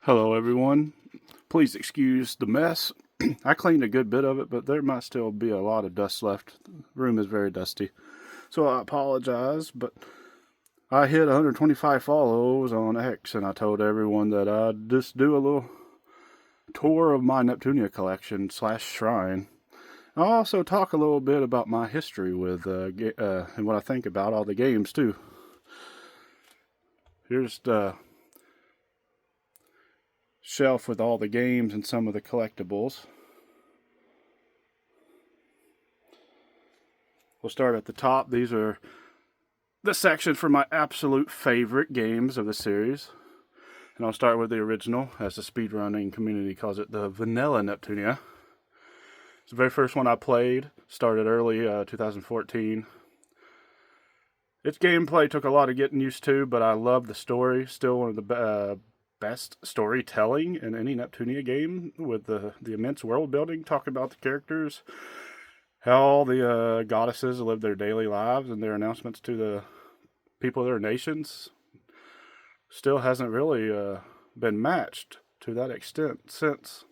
Hello, everyone. Please excuse the mess. I cleaned a good bit of it, but there might still be a lot of dust left. The room is very dusty. So I apologize, but I hit 125 follows on X, and I told everyone that I'd just do a little tour of my Neptunia collection / shrine. I'll also talk a little bit about my history with and what I think about all the games, too. Here's the shelf with all the games and some of the collectibles. We'll start at the top. These are the section for my absolute favorite games of the series. And I'll start with the original, as the speedrunning community calls it, the vanilla Neptunia. It's the very first one I played, started early 2014. Its gameplay took a lot of getting used to, but I love the story. Still one of the best storytelling in any Neptunia game, with the immense world building, talk about the characters, how all the goddesses live their daily lives and their announcements to the people of their nations. Still hasn't really been matched to that extent since.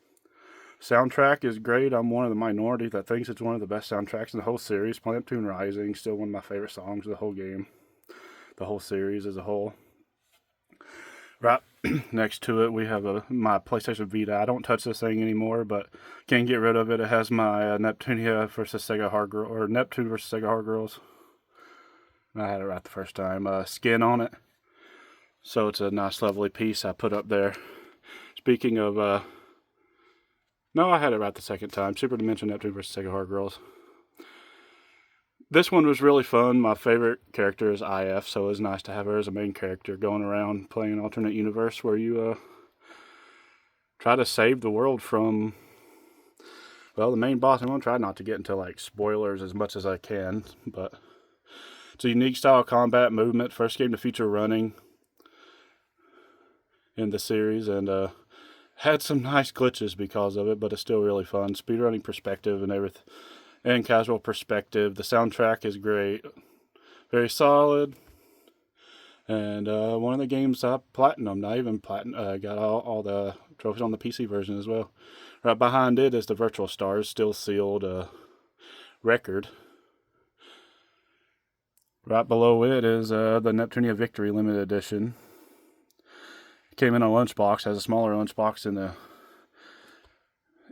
Soundtrack is great. I'm one of the minority that thinks it's one of the best soundtracks in the whole series. Neptune Rising, still one of my favorite songs of the whole game. The whole series as a whole. Right next to it, we have my PlayStation Vita. I don't touch this thing anymore, but can't get rid of it. It has my Neptunia versus Sega Hard Girl, or Neptune versus Sega Hard Girls. I had it right the first time. Skin on it. So it's a nice, lovely piece I put up there. Speaking of, no, I had it right the second time. Super Dimension Neptune versus Sega Hard Girls. This one was really fun. My favorite character is IF, so it was nice to have her as a main character going around playing an alternate universe where you try to save the world from, well, the main boss. I'm going to try not to get into like spoilers as much as I can, but it's a unique style of combat movement. First game to feature running in the series, and had some nice glitches because of it, but it's still really fun. Speedrunning perspective and everything. And casual perspective. The soundtrack is great, very solid, and one of the games I platinumed. I even got all the trophies on the PC version as well. Right behind it is the Virtual Stars, still sealed record. Right below it is the Neptunia Victory Limited Edition. It came in a lunchbox, has a smaller lunchbox in the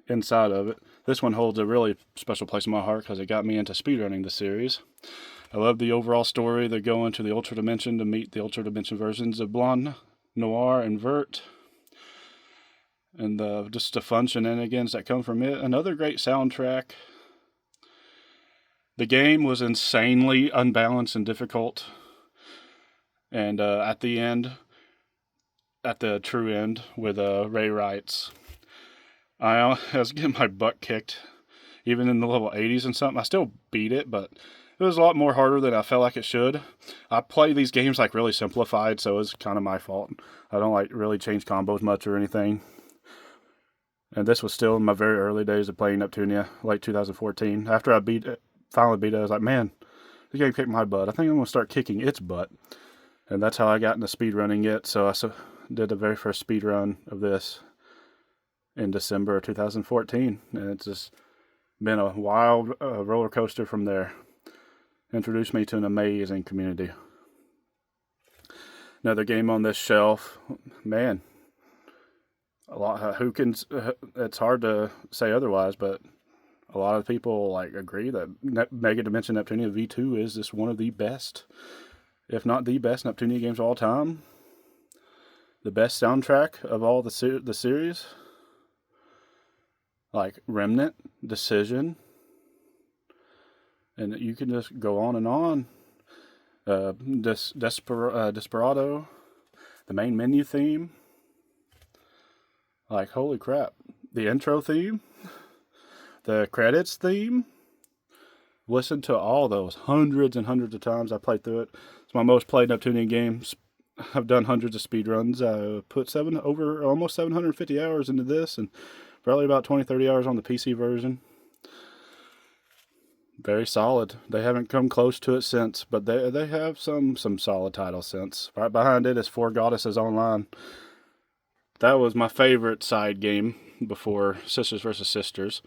inside of it. This one holds a really special place in my heart because it got me into speedrunning the series. I love the overall story. They go into the Ultra Dimension to meet the Ultra Dimension versions of Blonde, Noir, and Vert. And just the fun shenanigans that come from it. Another great soundtrack. The game was insanely unbalanced and difficult. And at the end, at the true end, with Ray Wrights, I was getting my butt kicked, even in the level 80s and something. I still beat it, but it was a lot more harder than I felt like it should. I play these games like really simplified, so it's kind of my fault. I don't like really change combos much or anything. And this was still in my very early days of playing Neptunia, late 2014. After I finally beat it, I was like, man, this game kicked my butt. I think I'm going to start kicking its butt. And that's how I got into speedrunning it. So I did the very first speedrun of this in December of 2014, and it's just been a wild roller coaster from there. Introduced me to an amazing community. Another game on this shelf, man. A lot. Who can? It's hard to say otherwise, but a lot of people like agree that Mega Dimension Neptunia V2 is just one of the best, if not the best, Neptunia games of all time. The best soundtrack of all the series. Like Remnant, Decision, and you can just go on and on. Desperado, the main menu theme. Like, holy crap. The intro theme, the credits theme. Listened to all those hundreds and hundreds of times I played through it. It's my most played Neptunian game. I've done hundreds of speedruns. I put almost 750 hours into this, and probably about 20-30 hours on the PC version. Very solid. They haven't come close to it since, but they have some solid titles since. Right behind it is Four Goddesses Online. that was my favorite side game before Sisters versus Sisters.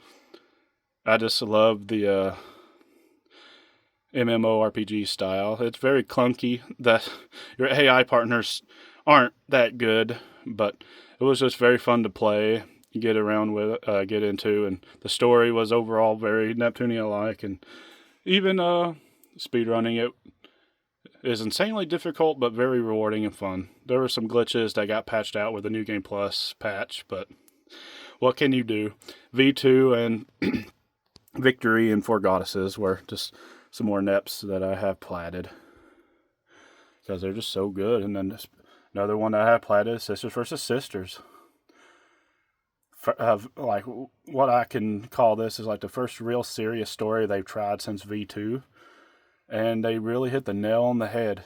I just love the MMORPG style. It's very clunky. That your AI partners aren't that good, but it was just very fun to play, get around with, get into, and the story was overall very Neptunia-like, and even speedrunning it is insanely difficult, but very rewarding and fun. There were some glitches that got patched out with the New Game Plus patch, but what can you do? V2 and Victory and Four Goddesses were just some more Neps that I have platted, because they're just so good. And then another one that I have platted is Sisters versus Sisters. Like, what I can call this is like the first real serious story they've tried since V2. And they really hit the nail on the head.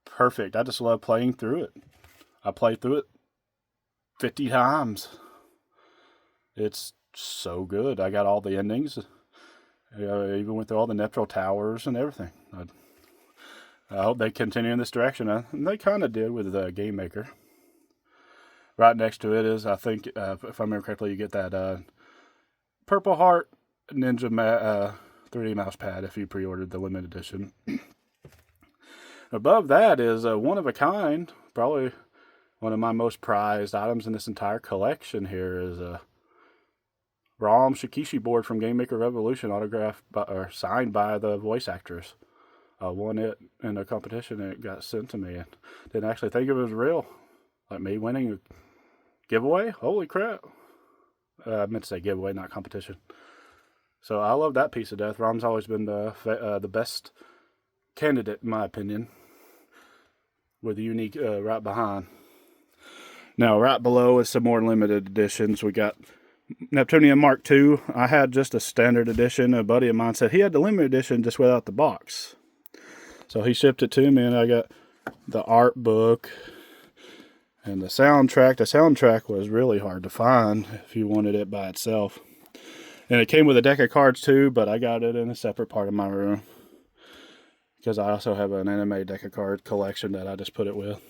Perfect. I just love playing through it. I played through it 50 times. It's so good. I got all the endings. I even went through all the Neptune towers and everything. I hope they continue in this direction. And they kind of did with the Game Maker. Right next to it is, I think, if I remember correctly, you get that Purple Heart Ninja 3D mouse pad if you pre-ordered the limited edition. Above that is a one-of-a-kind, probably one of my most prized items in this entire collection here is a ROM Shikishi board from Game Maker Revolution, autographed by, or signed by the voice actress. I won it in a competition and it got sent to me. And didn't actually think it was real. Like me winning a giveaway? Holy crap. I meant to say giveaway, not competition. So I love that piece of death. ROM's always been the best candidate, in my opinion, with a unique right behind. Now, right below is some more limited editions. We got Neptunia Mark II. I had just a standard edition. A buddy of mine said he had the limited edition just without the box. So he shipped it to me, and I got the art book and the soundtrack. The soundtrack was really hard to find if you wanted it by itself. And it came with a deck of cards too, but I got it in a separate part of my room, because I also have an anime deck of card collection that I just put it with.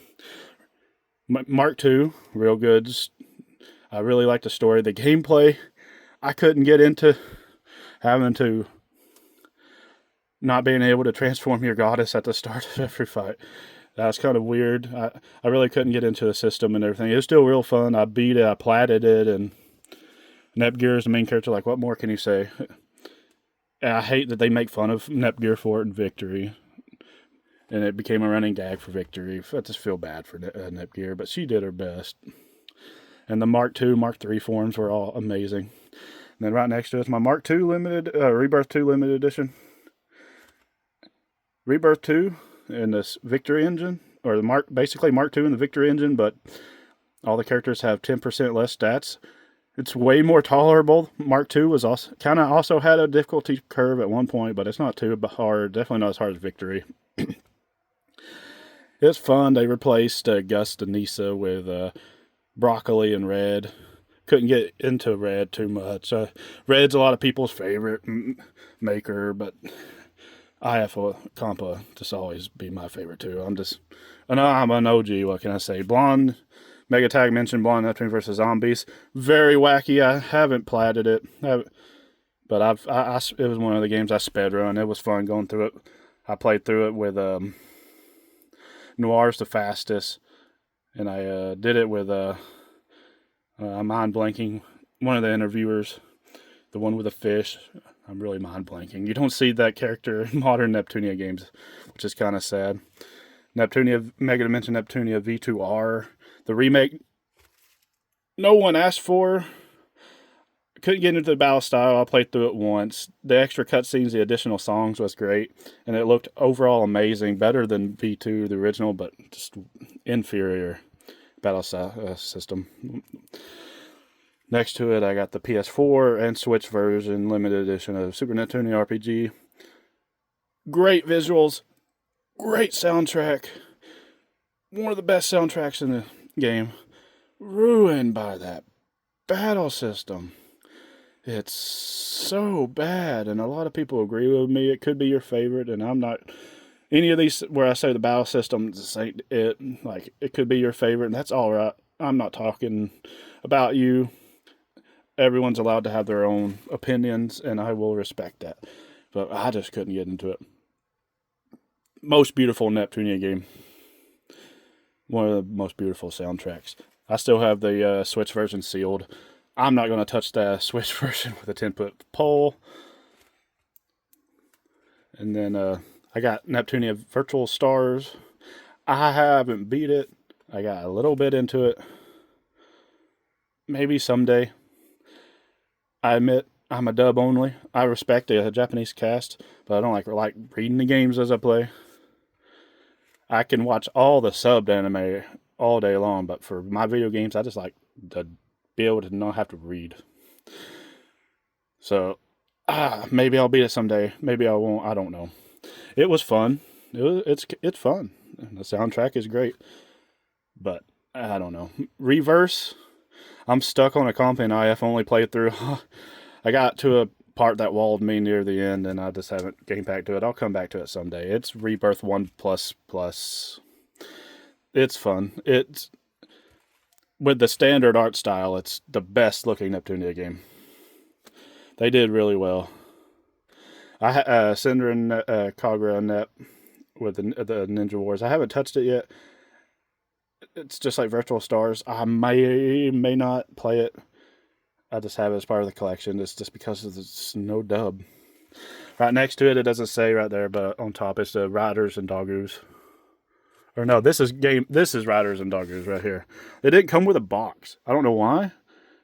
Mark II, real good. I really like the story. The gameplay, I couldn't get into, having to not being able to transform your goddess at the start of every fight. That's kind of weird. I really couldn't get into the system and everything. It was still real fun. I beat it, I platted it, and Nepgear is the main character. Like, what more can you say? And I hate that they make fun of Nepgear for it in Victory. And it became a running gag for Victory. I just feel bad for Nepgear, but she did her best. And the Mark II, Mark III forms were all amazing. And then right next to it is my Mark II limited, Rebirth 2 limited edition. Rebirth 2 in this Victory engine, or the basically Mark II in the Victory engine, but all the characters have 10% less stats. It's way more tolerable. Mark II was also had a difficulty curve at one point, but it's not too hard. Definitely not as hard as Victory. It's fun. They replaced Gust and Nisa with Broccoli and Red. Couldn't get into Red too much. Red's a lot of people's favorite maker, but IFO Compa just always be my favorite too. I'm an OG. What can I say? Blonde. Mega Tag mentioned Blonde Neptune versus Zombies. Very wacky. I haven't platted it, but it was one of the games I sped run. It was fun going through it. I played through it with Noir's the fastest, and I did it with mind blanking. One of the interviewers, the one with the fish. I'm really mind blanking. You don't see that character in modern Neptunia games, which is kind of sad. Neptunia, Mega Dimension Neptunia V2R, the remake. No one asked for. Couldn't get into the battle style. I played through it once. The extra cutscenes, the additional songs was great, and it looked overall amazing. Better than V2, the original, but just inferior battle system. Next to it, I got the PS4 and Switch version, limited edition of Super Neptunia RPG. Great visuals, great soundtrack. One of the best soundtracks in the game. Ruined by that battle system. It's so bad, and a lot of people agree with me. It could be your favorite, and I'm not. Any of these where I say the battle system, this ain't it. Like, it could be your favorite, and that's all right. I'm not talking about you. Everyone's allowed to have their own opinions, and I will respect that. But I just couldn't get into it. Most beautiful Neptunia game. One of the most beautiful soundtracks. I still have the Switch version sealed. I'm not going to touch the Switch version with a 10-foot pole. And then I got Neptunia Virtual Stars. I haven't beat it. I got a little bit into it. Maybe someday. I admit I'm a dub only. I respect the Japanese cast, but I don't like reading the games as I play. I can watch all the subbed anime all day long, but for my video games, I just like to be able to not have to read. So, maybe I'll beat it someday. Maybe I won't. I don't know. It was fun. It's fun. The soundtrack is great, but I don't know. Reverse. I'm stuck on a comp and IF only played through. I got to a part that walled me near the end, and I just haven't came back to it. I'll come back to it someday. It's Rebirth 1++. It's fun. It's with the standard art style. It's the best looking Neptunia game. They did really well. I Cinder and Kagura Nep with the Ninja Wars. I haven't touched it yet. It's just like Virtual Stars. I may not play it. I just have it as part of the collection. It's just because there's no dub. Right next to it, it doesn't say right there, but on top it's the Riders and Doggoos. Or no, this is Riders and Doggoos right here. It didn't come with a box. I don't know why. I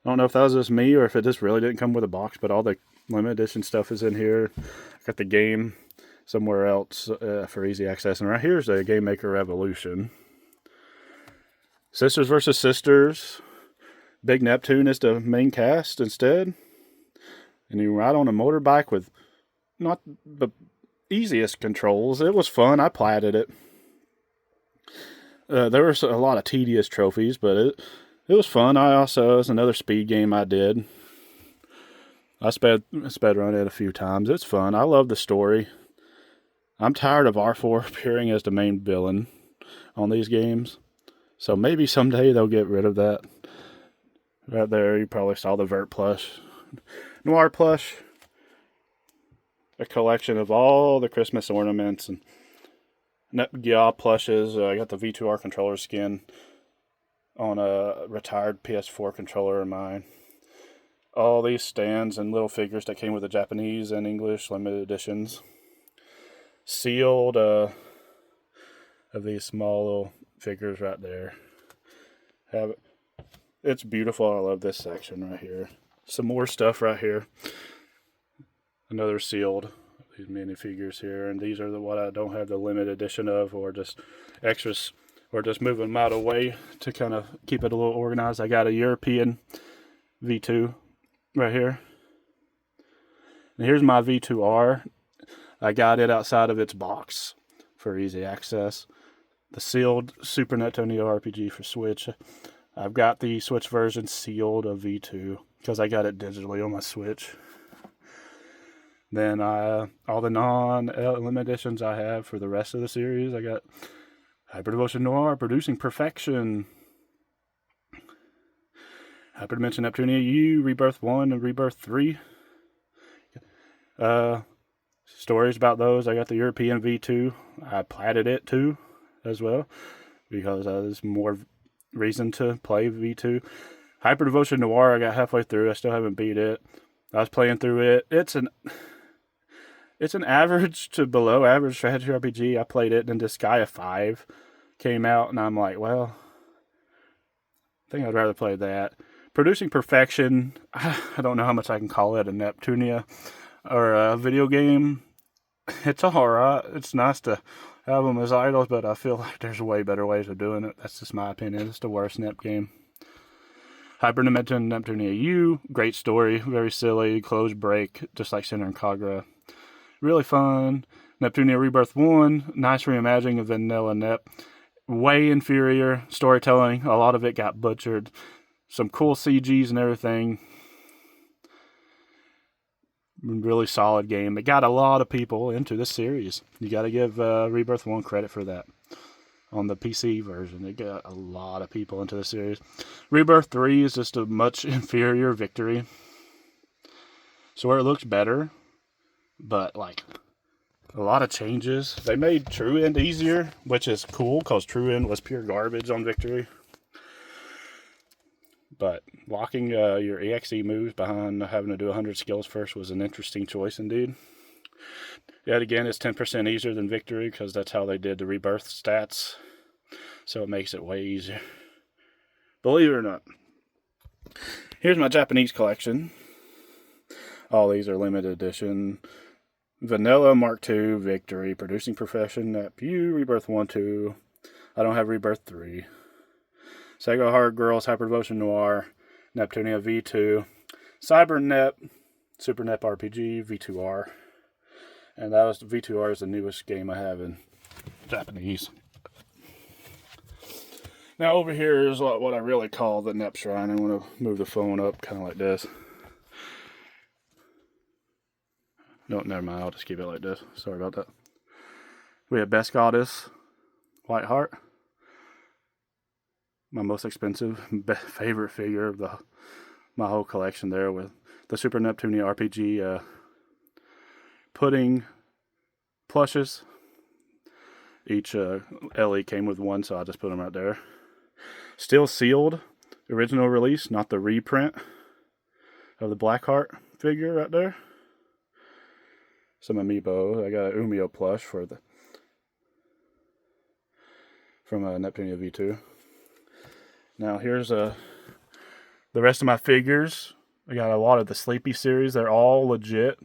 don't know if that was just me or if it just really didn't come with a box, but all the limited edition stuff is in here. I got the game somewhere else for easy access. And right here's the Game Maker Revolution. Sisters versus Sisters. Big Neptune is the main cast instead. And you ride on a motorbike with not the easiest controls. It was fun. I platted it. There were a lot of tedious trophies, but it was fun. It was another speed game I did. I sped run it a few times. It's fun. I love the story. I'm tired of R4 appearing as the main villain on these games. So maybe someday they'll get rid of that. Right there, you probably saw the Vert plush. Noir plush. A collection of all the Christmas ornaments and Nepgia plushes. I got the V2R controller skin on a retired PS4 controller of mine. All these stands and little figures that came with the Japanese and English limited editions. Sealed of these small little figures right there. It's beautiful. I love this section right here. Some more stuff right here. Another sealed. These minifigures here, and these are what I don't have the limited edition of, or just extras, or just moving them out of the way to kind of keep it a little organized. I got a European V2 right here. And here's my V2R. I got it outside of its box for easy access. The sealed Super Neptunia RPG for Switch. I've got the Switch version sealed of V2 because I got it digitally on my Switch. Then all the non-limited editions I have for the rest of the series. I got Hyper Devotion Noir, Producing Perfection, Hyper Dimension Neptunia U, Rebirth 1 and Rebirth 3. Stories about those. I got the European V2. I platted it too, as well, because there's more reason to play V2. Hyper Devotion Noir, I got halfway through. I still haven't beat it. I was playing through it. It's an average to below average strategy RPG. I played it, and Disgaea 5 came out, and I'm like, well, I think I'd rather play that. Producing Perfection, I don't know how much I can call it a Neptunia or a video game. It's alright. It's nice to have them as idols, but I feel like there's way better ways of doing it. That's just my opinion. It's the worst Nep game. Hyper Dimension Neptunia U, great story, very silly, closed break, just like Cinder and Kagura. Really fun. Neptunia Rebirth 1, nice reimagining of Vanilla Nep. Way inferior storytelling. A lot of it got butchered. Some cool CGs and everything. Really solid game. It got a lot of people into this series. You got to give Rebirth 1 credit for that. on the PC version. It got a lot of people into the series. Rebirth 3 is just a much inferior Victory. So where it looks better, but like a lot of changes. They made True End easier, which is cool because True End was pure garbage on Victory. But locking your EXE moves behind having to do 100 skills first was an interesting choice indeed. Yet again, it's 10% easier than Victory because that's how they did the Rebirth stats. So it makes it way easier. Believe it or not. Here's my Japanese collection. All these are limited edition. Vanilla Mark II, Victory, Producing Profession, Nep U, Rebirth 1, 2. I don't have Rebirth 3. Sega Hard Girls, Hyper Devotion Noir, Neptunia V2, Cyber Nep, Super Nep RPG, V2R. And that was V2R is the newest game I have in Japanese. Now over here is what I really call the Nep Shrine. I'm going to move the phone up kind of like this. No, never mind. I'll just keep it like this. Sorry about that. We have Best Goddess, White Heart. My most expensive, favorite figure of my whole collection there with the Super Neptunia RPG pudding plushes. Each LE came with one, so I just put them right there. Still sealed, original release, not the reprint of the Blackheart figure right there. Some amiibo. I got an Umio plush from Neptunia V2. Now here's the rest of my figures. I got a lot of the Sleepy series. They're all legit,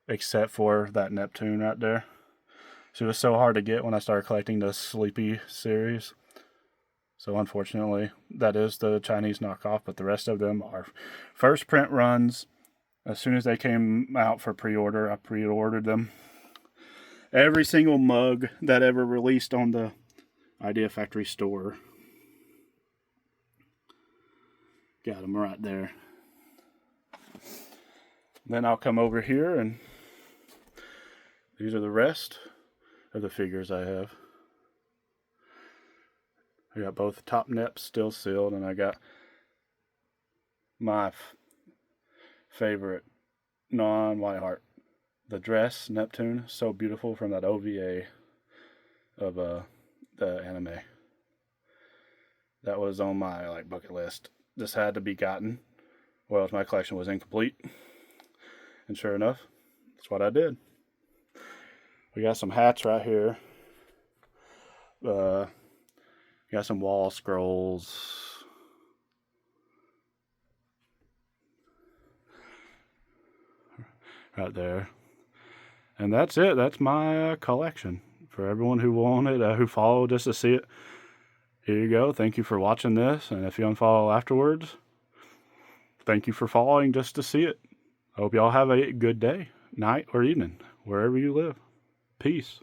except for that Neptune right there. So it was so hard to get when I started collecting the Sleepy series. So unfortunately, that is the Chinese knockoff, but the rest of them are first print runs. As soon as they came out for pre-order, I pre-ordered them. Every single mug that ever released on the Idea Factory store. Got them right there. Then I'll come over here and these are the rest of the figures I have. I got both top Neps still sealed, and I got my favorite non-Whiteheart, the dress Neptune, so beautiful, from that OVA of the anime. That was on my bucket list. This had to be gotten, or else my collection was incomplete. And sure enough, that's what I did. We got some hats right here. Got some wall scrolls. Right there. And that's it. That's my collection. For everyone who wanted, who followed just to see it, here you go. Thank you for watching this. And if you unfollow afterwards, thank you for following just to see it. I hope y'all have a good day, night, or evening, wherever you live. Peace.